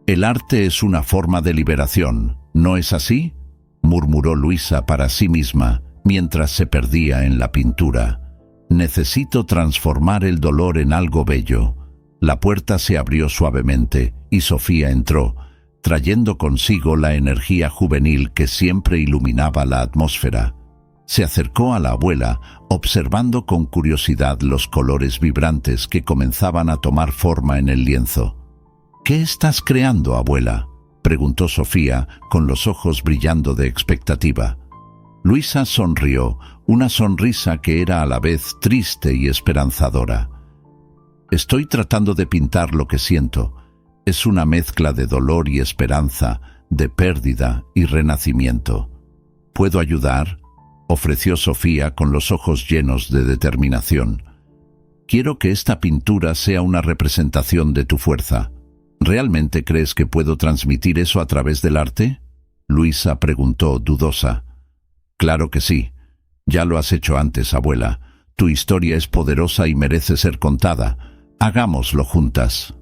El arte es una forma de liberación, ¿no es así?, murmuró Luisa para sí misma mientras se perdía en la pintura. Necesito transformar el dolor en algo bello. La puerta se abrió suavemente y Sofía entró, trayendo consigo la energía juvenil que siempre iluminaba la atmósfera. Se acercó a la abuela, observando con curiosidad los colores vibrantes que comenzaban a tomar forma en el lienzo. «¿Qué estás creando, abuela?», preguntó Sofía, con los ojos brillando de expectativa. Luisa sonrió, una sonrisa que era a la vez triste y esperanzadora. Estoy tratando de pintar lo que siento. Es una mezcla de dolor y esperanza, de pérdida y renacimiento. ¿Puedo ayudar?, ofreció Sofía con los ojos llenos de determinación. Quiero que esta pintura sea una representación de tu fuerza. ¿Realmente crees que puedo transmitir eso a través del arte?, Luisa preguntó dudosa. Claro que sí. Ya lo has hecho antes, abuela. Tu historia es poderosa y merece ser contada. Hagámoslo juntas,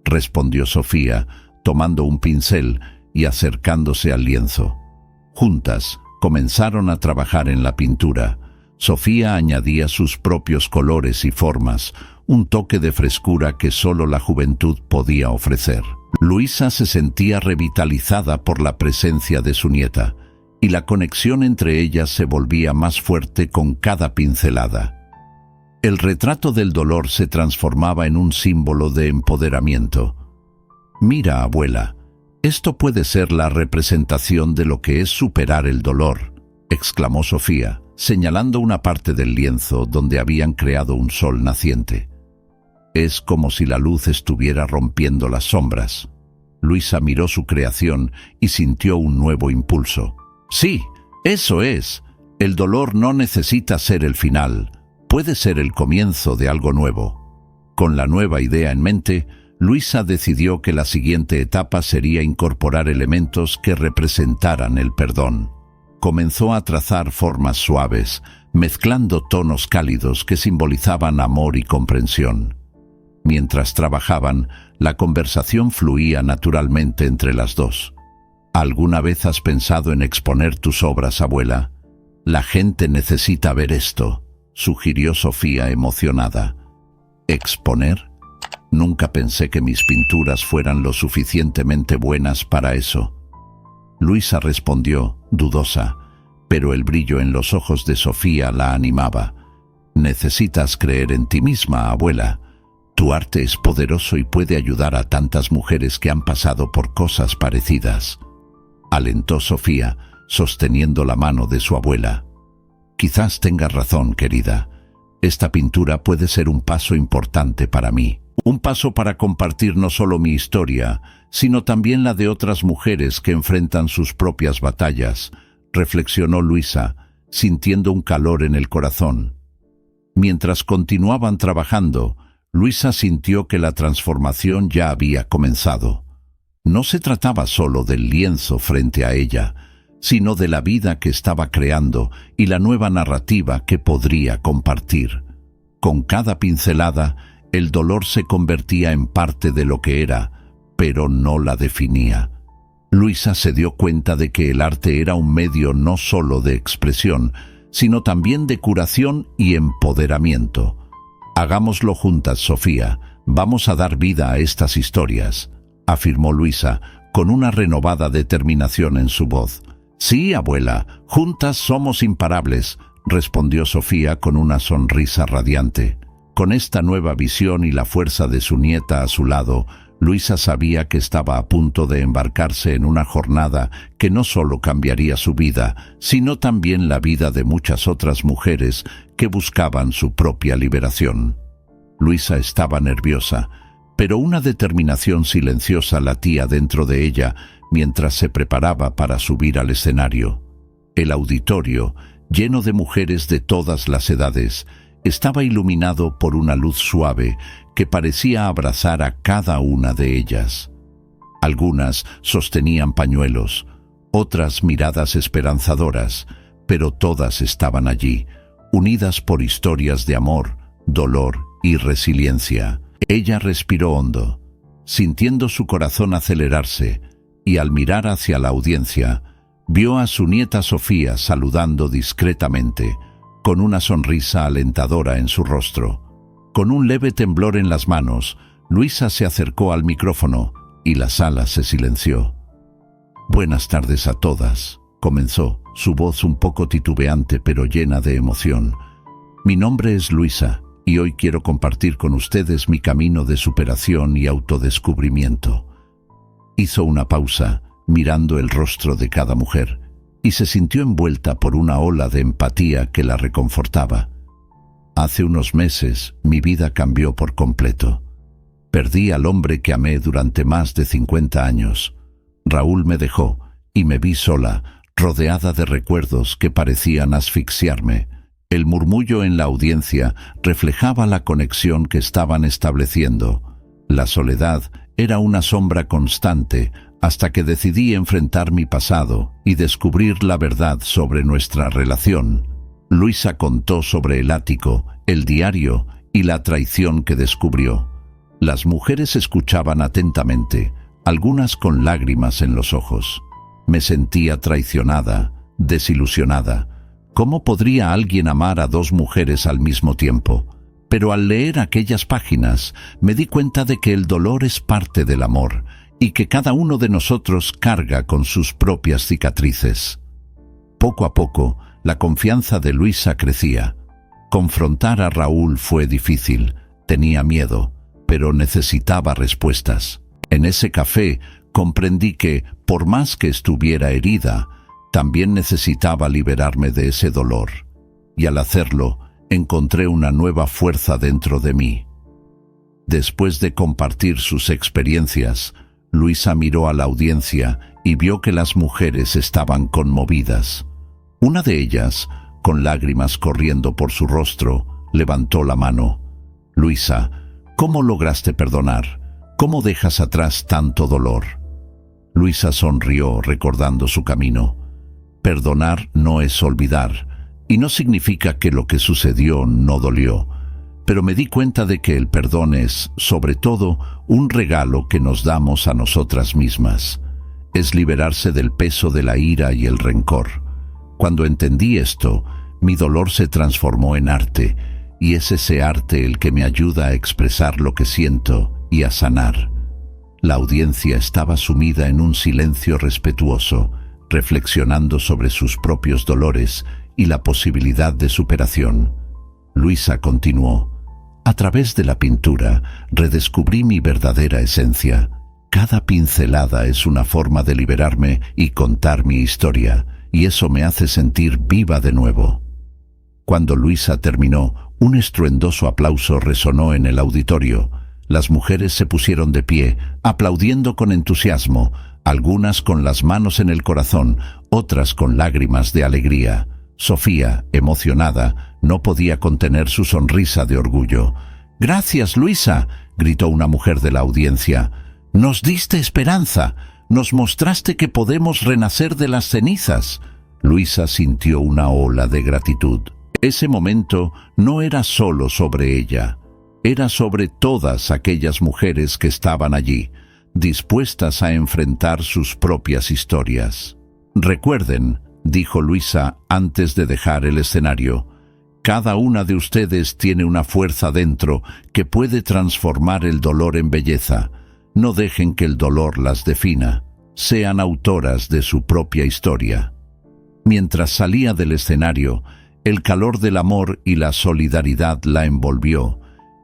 respondió Sofía, tomando un pincel y acercándose al lienzo. Juntas comenzaron a trabajar en la pintura. Sofía añadía sus propios colores y formas, un toque de frescura que solo la juventud podía ofrecer. Luisa se sentía revitalizada por la presencia de su nieta, y la conexión entre ellas se volvía más fuerte con cada pincelada. El retrato del dolor se transformaba en un símbolo de empoderamiento. Mira, abuela, esto puede ser la representación de lo que es superar el dolor, exclamó Sofía, señalando una parte del lienzo donde habían creado un sol naciente. Es como si la luz estuviera rompiendo las sombras. Luisa miró su creación y sintió un nuevo impulso. Sí, eso es. El dolor no necesita ser el final. Puede ser el comienzo de algo nuevo. Con la nueva idea en mente, Luisa decidió que la siguiente etapa sería incorporar elementos que representaran el perdón. Comenzó a trazar formas suaves, mezclando tonos cálidos que simbolizaban amor y comprensión. Mientras trabajaban, la conversación fluía naturalmente entre las dos. ¿Alguna vez has pensado en exponer tus obras, abuela? La gente necesita ver esto, sugirió Sofía emocionada. ¿Exponer? Nunca pensé que mis pinturas fueran lo suficientemente buenas para eso. Luisa respondió, dudosa, pero el brillo en los ojos de Sofía la animaba. Necesitas creer en ti misma, abuela. Tu arte es poderoso y puede ayudar a tantas mujeres que han pasado por cosas parecidas, alentó Sofía, sosteniendo la mano de su abuela. Quizás tengas razón, querida. Esta pintura puede ser un paso importante para mí. Un paso para compartir no solo mi historia, sino también la de otras mujeres que enfrentan sus propias batallas, reflexionó Luisa, sintiendo un calor en el corazón. Mientras continuaban trabajando, Luisa sintió que la transformación ya había comenzado. No se trataba solo del lienzo frente a ella, sino de la vida que estaba creando y la nueva narrativa que podría compartir. Con cada pincelada, el dolor se convertía en parte de lo que era, pero no la definía. Luisa se dio cuenta de que el arte era un medio no solo de expresión, sino también de curación y empoderamiento. Hagámoslo juntas, Sofía. Vamos a dar vida a estas historias, afirmó Luisa, con una renovada determinación en su voz. Sí, abuela, juntas somos imparables, respondió Sofía con una sonrisa radiante. Con esta nueva visión y la fuerza de su nieta a su lado, Luisa sabía que estaba a punto de embarcarse en una jornada que no solo cambiaría su vida, sino también la vida de muchas otras mujeres que buscaban su propia liberación. Luisa estaba nerviosa, pero una determinación silenciosa latía dentro de ella mientras se preparaba para subir al escenario. El auditorio, lleno de mujeres de todas las edades, estaba iluminado por una luz suave que parecía abrazar a cada una de ellas. Algunas sostenían pañuelos, otras miradas esperanzadoras, pero todas estaban allí, unidas por historias de amor, dolor y resiliencia. Ella respiró hondo, sintiendo su corazón acelerarse, y al mirar hacia la audiencia, vio a su nieta Sofía saludando discretamente, con una sonrisa alentadora en su rostro. Con un leve temblor en las manos, Luisa se acercó al micrófono y la sala se silenció. «Buenas tardes a todas», comenzó, su voz un poco titubeante pero llena de emoción. «Mi nombre es Luisa y hoy quiero compartir con ustedes mi camino de superación y autodescubrimiento». Hizo una pausa, mirando el rostro de cada mujer. y se sintió envuelta por una ola de empatía que la reconfortaba. Hace unos meses mi vida cambió por completo. Perdí al hombre que amé durante más de 50 años. Raúl me dejó y me vi sola, rodeada de recuerdos que parecían asfixiarme. El murmullo en la audiencia reflejaba la conexión que estaban estableciendo. La soledad era una sombra constante hasta que decidí enfrentar mi pasado y descubrir la verdad sobre nuestra relación. Luisa contó sobre el ático, el diario y la traición que descubrió. Las mujeres escuchaban atentamente, algunas con lágrimas en los ojos. Me sentía traicionada, desilusionada. ¿Cómo podría alguien amar a dos mujeres al mismo tiempo? Pero al leer aquellas páginas me di cuenta de que el dolor es parte del amor y que cada uno de nosotros carga con sus propias cicatrices. Poco a poco, la confianza de Luisa crecía. Confrontar a Raúl fue difícil, tenía miedo, pero necesitaba respuestas. En ese café comprendí que, por más que estuviera herida, también necesitaba liberarme de ese dolor. Y al hacerlo, encontré una nueva fuerza dentro de mí. Después de compartir sus experiencias, Luisa miró a la audiencia y vio que las mujeres estaban conmovidas. Una de ellas, con lágrimas corriendo por su rostro, levantó la mano. «Luisa, ¿cómo lograste perdonar? ¿Cómo dejas atrás tanto dolor?» Luisa sonrió recordando su camino. Perdonar no es olvidar, y no significa que lo que sucedió no dolió, pero me di cuenta de que el perdón es, sobre todo, un regalo que nos damos a nosotras mismas. Es liberarse del peso de la ira y el rencor. Cuando entendí esto, mi dolor se transformó en arte, y es ese arte el que me ayuda a expresar lo que siento y a sanar. La audiencia estaba sumida en un silencio respetuoso, reflexionando sobre sus propios dolores y la posibilidad de superación. Luisa continuó: «A través de la pintura redescubrí mi verdadera esencia. Cada pincelada es una forma de liberarme y contar mi historia, y eso me hace sentir viva de nuevo». Cuando Luisa terminó, un estruendoso aplauso resonó en el auditorio. Las mujeres se pusieron de pie, aplaudiendo con entusiasmo, algunas con las manos en el corazón, otras con lágrimas de alegría. Sofía, emocionada, no podía contener su sonrisa de orgullo. «¡Gracias, Luisa!», gritó una mujer de la audiencia. «Nos diste esperanza, nos mostraste que podemos renacer de las cenizas». Luisa sintió una ola de gratitud. Ese momento no era solo sobre ella, era sobre todas aquellas mujeres que estaban allí, dispuestas a enfrentar sus propias historias. «Recuerden», dijo Luisa antes de dejar el escenario, «cada una de ustedes tiene una fuerza dentro que puede transformar el dolor en belleza. No dejen que el dolor las defina. Sean autoras de su propia historia». Mientras salía del escenario, el calor del amor y la solidaridad la envolvió,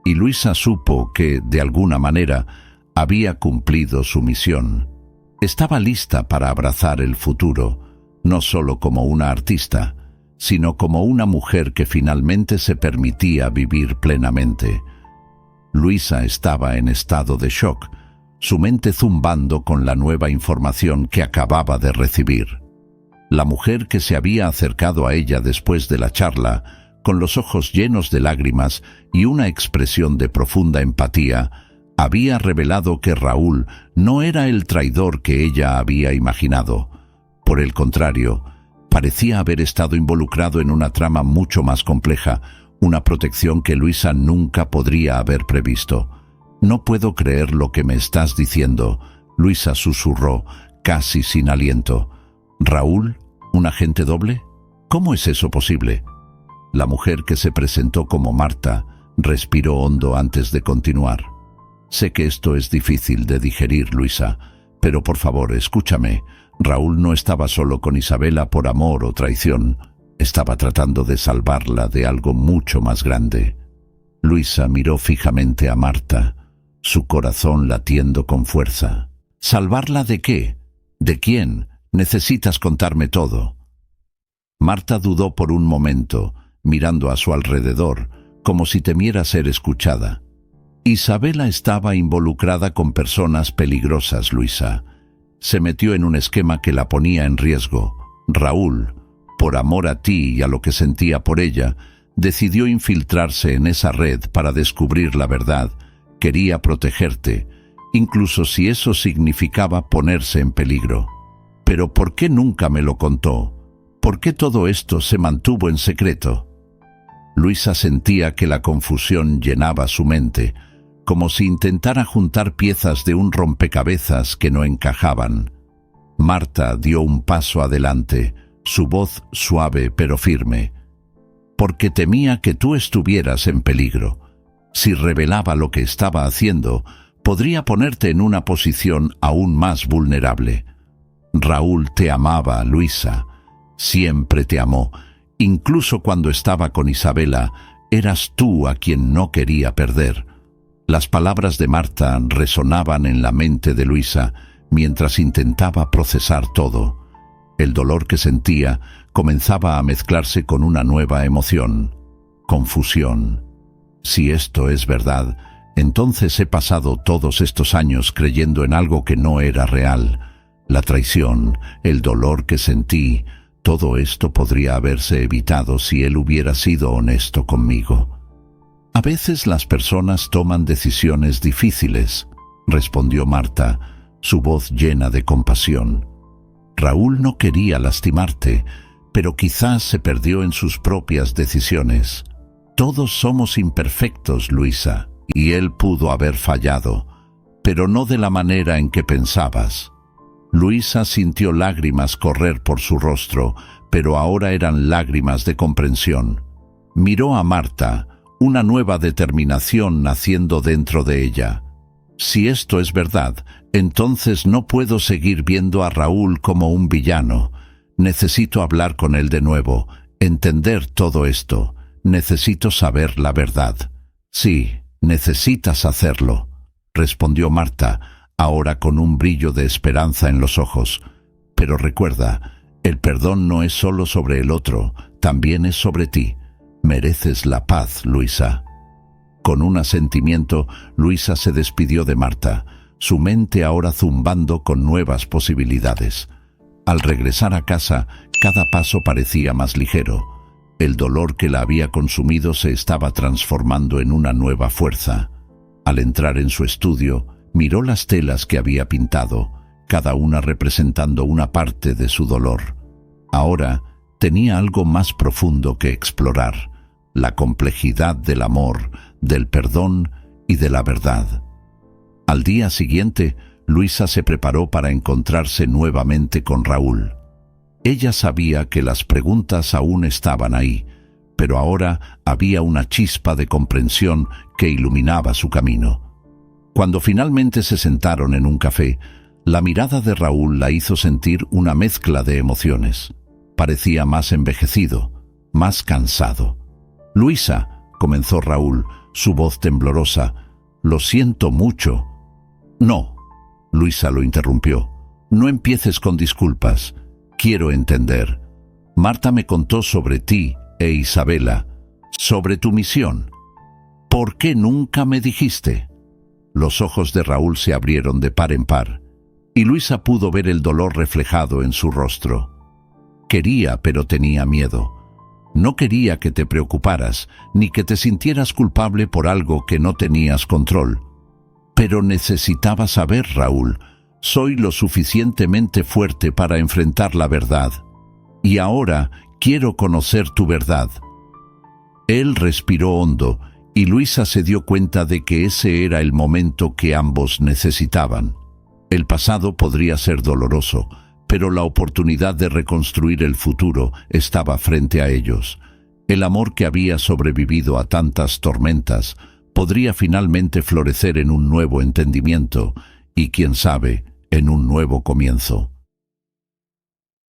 y Luisa supo que, de alguna manera, había cumplido su misión. Estaba lista para abrazar el futuro, no solo como una artista, sino como una mujer que finalmente se permitía vivir plenamente. Luisa estaba en estado de shock, su mente zumbando con la nueva información que acababa de recibir. La mujer que se había acercado a ella después de la charla, con los ojos llenos de lágrimas y una expresión de profunda empatía, había revelado que Raúl no era el traidor que ella había imaginado. Por el contrario, parecía haber estado involucrado en una trama mucho más compleja, una protección que Luisa nunca podría haber previsto. «No puedo creer lo que me estás diciendo», Luisa susurró, casi sin aliento. «¿Raúl? ¿Un agente doble? ¿Cómo es eso posible?». La mujer, que se presentó como Marta, respiró hondo antes de continuar. «Sé que esto es difícil de digerir, Luisa, pero por favor, escúchame. Raúl no estaba solo con Isabela por amor o traición. Estaba tratando de salvarla de algo mucho más grande». Luisa miró fijamente a Marta, su corazón latiendo con fuerza. «¿Salvarla de qué? ¿De quién? Necesitas contarme todo». Marta dudó por un momento, mirando a su alrededor, como si temiera ser escuchada. Isabela estaba involucrada con personas peligrosas, Luisa. Se metió en un esquema que la ponía en riesgo. Raúl, por amor a ti y a lo que sentía por ella, decidió infiltrarse en esa red para descubrir la verdad. Quería protegerte, incluso si eso significaba ponerse en peligro. Pero ¿por qué nunca me lo contó? ¿Por qué todo esto se mantuvo en secreto? Luisa sentía que la confusión llenaba su mente, como si intentara juntar piezas de un rompecabezas que no encajaban. Marta dio un paso adelante, su voz suave pero firme. Porque temía que tú estuvieras en peligro. Si revelaba lo que estaba haciendo, podría ponerte en una posición aún más vulnerable. Raúl te amaba, Luisa. Siempre te amó. Incluso cuando estaba con Isabela, eras tú a quien no quería perder. Las palabras de Marta resonaban en la mente de Luisa mientras intentaba procesar todo. El dolor que sentía comenzaba a mezclarse con una nueva emoción: confusión. Si esto es verdad, entonces he pasado todos estos años creyendo en algo que no era real. La traición, el dolor que sentí, todo esto podría haberse evitado si él hubiera sido honesto conmigo. A veces las personas toman decisiones difíciles, respondió Marta, su voz llena de compasión. Raúl no quería lastimarte, pero quizás se perdió en sus propias decisiones. Todos somos imperfectos, Luisa, y él pudo haber fallado, pero no de la manera en que pensabas. Luisa sintió lágrimas correr por su rostro, pero ahora eran lágrimas de comprensión. Miró a Marta, una nueva determinación naciendo dentro de ella. Si esto es verdad, entonces no puedo seguir viendo a Raúl como un villano. Necesito hablar con él de nuevo, entender todo esto. Necesito saber la verdad. Sí, necesitas hacerlo, respondió Marta, ahora con un brillo de esperanza en los ojos. Pero recuerda, el perdón no es solo sobre el otro, también es sobre ti. Mereces la paz, Luisa. Con un asentimiento, Luisa se despidió de Marta, su mente ahora zumbando con nuevas posibilidades. Al regresar a casa, cada paso parecía más ligero. El dolor que la había consumido se estaba transformando en una nueva fuerza. Al entrar en su estudio, miró las telas que había pintado, cada una representando una parte de su dolor. Ahora tenía algo más profundo que explorar: la complejidad del amor, del perdón y de la verdad. Al día siguiente, Luisa se preparó para encontrarse nuevamente con Raúl. Ella sabía que las preguntas aún estaban ahí, pero ahora había una chispa de comprensión que iluminaba su camino. Cuando finalmente se sentaron en un café, la mirada de Raúl la hizo sentir una mezcla de emociones. Parecía más envejecido, más cansado. «Luisa», comenzó Raúl, su voz temblorosa, «lo siento mucho». «No», Luisa lo interrumpió, «no empieces con disculpas. Quiero entender. Marta me contó sobre ti e Isabela, sobre tu misión. ¿Por qué nunca me dijiste?» Los ojos de Raúl se abrieron de par en par, y Luisa pudo ver el dolor reflejado en su rostro. Quería, pero tenía miedo. No quería que te preocuparas, ni que te sintieras culpable por algo que no tenías control. Pero necesitaba saber, Raúl. Soy lo suficientemente fuerte para enfrentar la verdad. Y ahora quiero conocer tu verdad. Él respiró hondo, y Luisa se dio cuenta de que ese era el momento que ambos necesitaban. El pasado podría ser doloroso, pero la oportunidad de reconstruir el futuro estaba frente a ellos. El amor que había sobrevivido a tantas tormentas podría finalmente florecer en un nuevo entendimiento y, quién sabe, en un nuevo comienzo.